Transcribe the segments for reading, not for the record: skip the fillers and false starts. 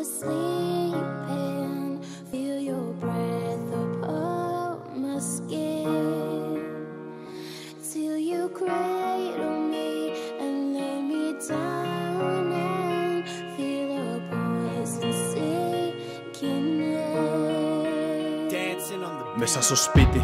sleeping, feel your breath upon my skin, till you cradle me and lay me down and feel a poison sinking in. Μέσα στο σπίτι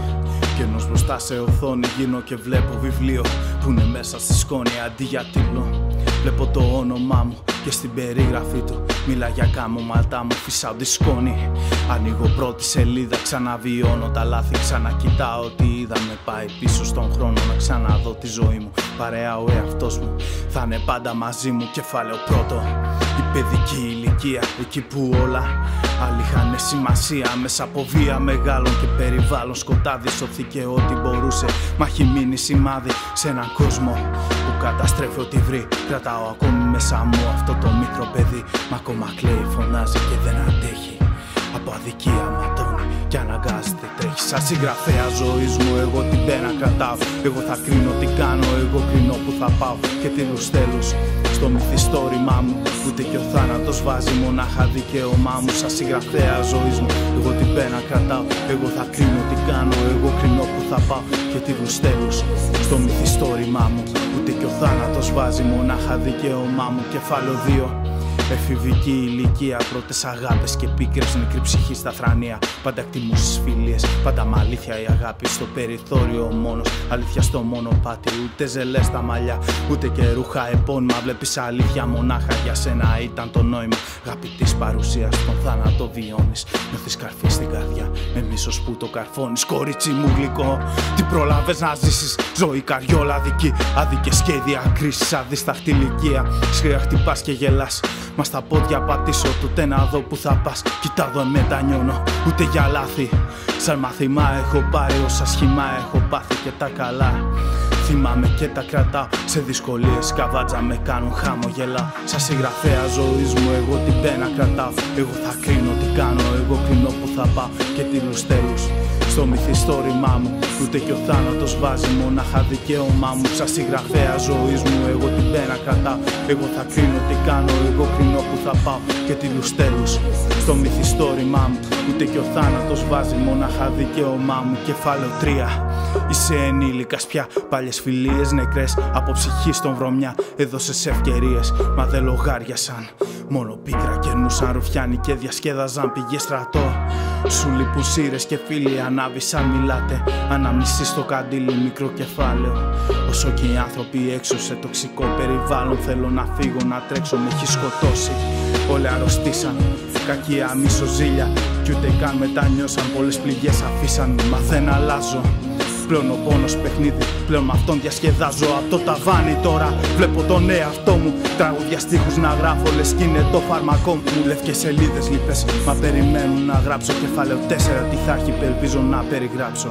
κι ενός μπροστά σε οθόνη γίνω και βλέπω βιβλίο που είναι μέσα στη σκόνη αντί για τίτλο. Βλέπω το όνομά μου και στην περίγραφή του μιλά για κάμω μαλτά μου, φυσάω τη σκόνη. Ανοίγω πρώτη σελίδα, ξαναβιώνω τα λάθη, ξανακοιτάω τι είδα. Με πάει πίσω στον χρόνο να ξαναδώ τη ζωή μου. Παρέα ο εαυτός μου θα είναι πάντα μαζί μου. Κεφάλαιο πρώτο, η παιδική ηλικία, εκεί που όλα άλλοι είχαν σημασία. Μέσα από βία μεγάλων και περιβάλλον σκοτάδι σώθηκε ό,τι μπορούσε. Μα έχει μείνει σημάδι σε έναν κόσμο που καταστρέφει ό,τι βρει. Κρατάω ακόμη μέσα μου αυτό το μικρό παιδί, μα ακόμα κλαίει, φωνάζει και δεν αντέχει. Από αδικία ματώνει και αναγκάζεται τρέχει. Σαν συγγραφέα ζωής μου εγώ την πένα κρατάω. Εγώ θα κρίνω τι κάνω, εγώ κρίνω που θα πάω. Και τίλους τέλους στο μυθιστόρημά μου, ούτε και ο θάνατος βάζει μονάχα δικαίωμά μου. Σαν συγγραφέα ζωής μου εγώ την πένα κρατάω. Εγώ θα κρίνω τι κάνω, εγώ κρίνω που θα πάω. Και τίλους τέλους στο μυθιστόρημά μου, ούτε και ο θάνατος βάζει μονάχα δικαίωμά μου. Κεφάλαιο 2, εφηβική ηλικία, πρώτες αγάπες και πίκρες, μικρή ψυχή στα θρανία. Πάντα εκτιμούσες φιλίες, πάντα μ' αλήθεια η αγάπη. Στο περιθώριο μόνος, αλήθεια στο μονοπάτι. Ούτε ζελές στα μαλλιά, ούτε και ρούχα επώνυμα. Βλέπεις αλήθεια μονάχα για σένα ήταν το νόημα. Αγάπη της παρουσίας, τον θάνατο βιώνεις. Νιώθεις καρφί στην καρδιά, με μίσος που το καρφώνεις. Κορίτσι μου γλυκό, τι προλάβες να ζήσεις. Ζωή καριόλα δική, άδικες και διακρίσεις. Αδίσταχτη ηλικία, σκρία χτυπάς και γελάς. Μα στα πόδια πατήσω τότε να δω που θα πας. Κοιτάδω μετανιώνω, ούτε για λάθη. Σαν μάθημα έχω πάρει όσα σχήμα έχω πάθει και τα καλά. Θυμάμαι και τα κρατάω, σε δυσκολίες καβάτζα με κάνουν χαμογελάω. Σαν συγγραφέα ζωής μου εγώ την πένα κρατάω. Εγώ θα κρίνω τι κάνω, εγώ κρίνω που θα πάω. Και τίλους τέλους στο μυθιστόρημά μου, ούτε και ο θάνατος βάζει μονάχα δικαίωμά μου. Σαν συγγραφέα ζωής μου εγώ την πένα κρατάω. Εγώ θα κρίνω τι κάνω, εγώ κρίνω που θα πάω. Και τίλους τέλους στο μυθιστόρημά μου, ούτε και ο θάνατος βάζει μονάχα δικαίωμά μου. Κεφάλαιο 3, είσαι ενήλικας πια, παλιές φιλίες νεκρές. Από ψυχή στον βρωμιά έδωσες ευκαιρίες, μα δεν λογάριασαν. Μόνο πίκρα κερνούσαν ρουφιάνοι και διασκέδαζαν. Πήγε στρατό, σου λείπουν σύρες και φίλοι ανάβησαν. Μιλάτε, αναμνησί στο καντήλι, μικρό κεφάλαιο. Όσο και οι άνθρωποι έξω σε τοξικό περιβάλλον. Θέλω να φύγω, να τρέξω, με έχει σκοτώσει. Όλοι αρρωστήσαν, κακία, μισοζήλια. Κι ούτε καν μετανιώσαν, πολλές πληγές αφήσαν. Μα δεν αλλάζω, πλέον ο πόνος παιχνίδι, πλέον με αυτόν διασκεδάζω. Απ' το ταβάνι τώρα βλέπω τον εαυτό μου. Τραγούδια στίχους να γράφω, λες κι είναι το φάρμακό μου. Λευκές σελίδες λίπες, μα περιμένουν να γράψω. Κεφάλαιο 4, τι θα έχει, ελπίζω να περιγράψω.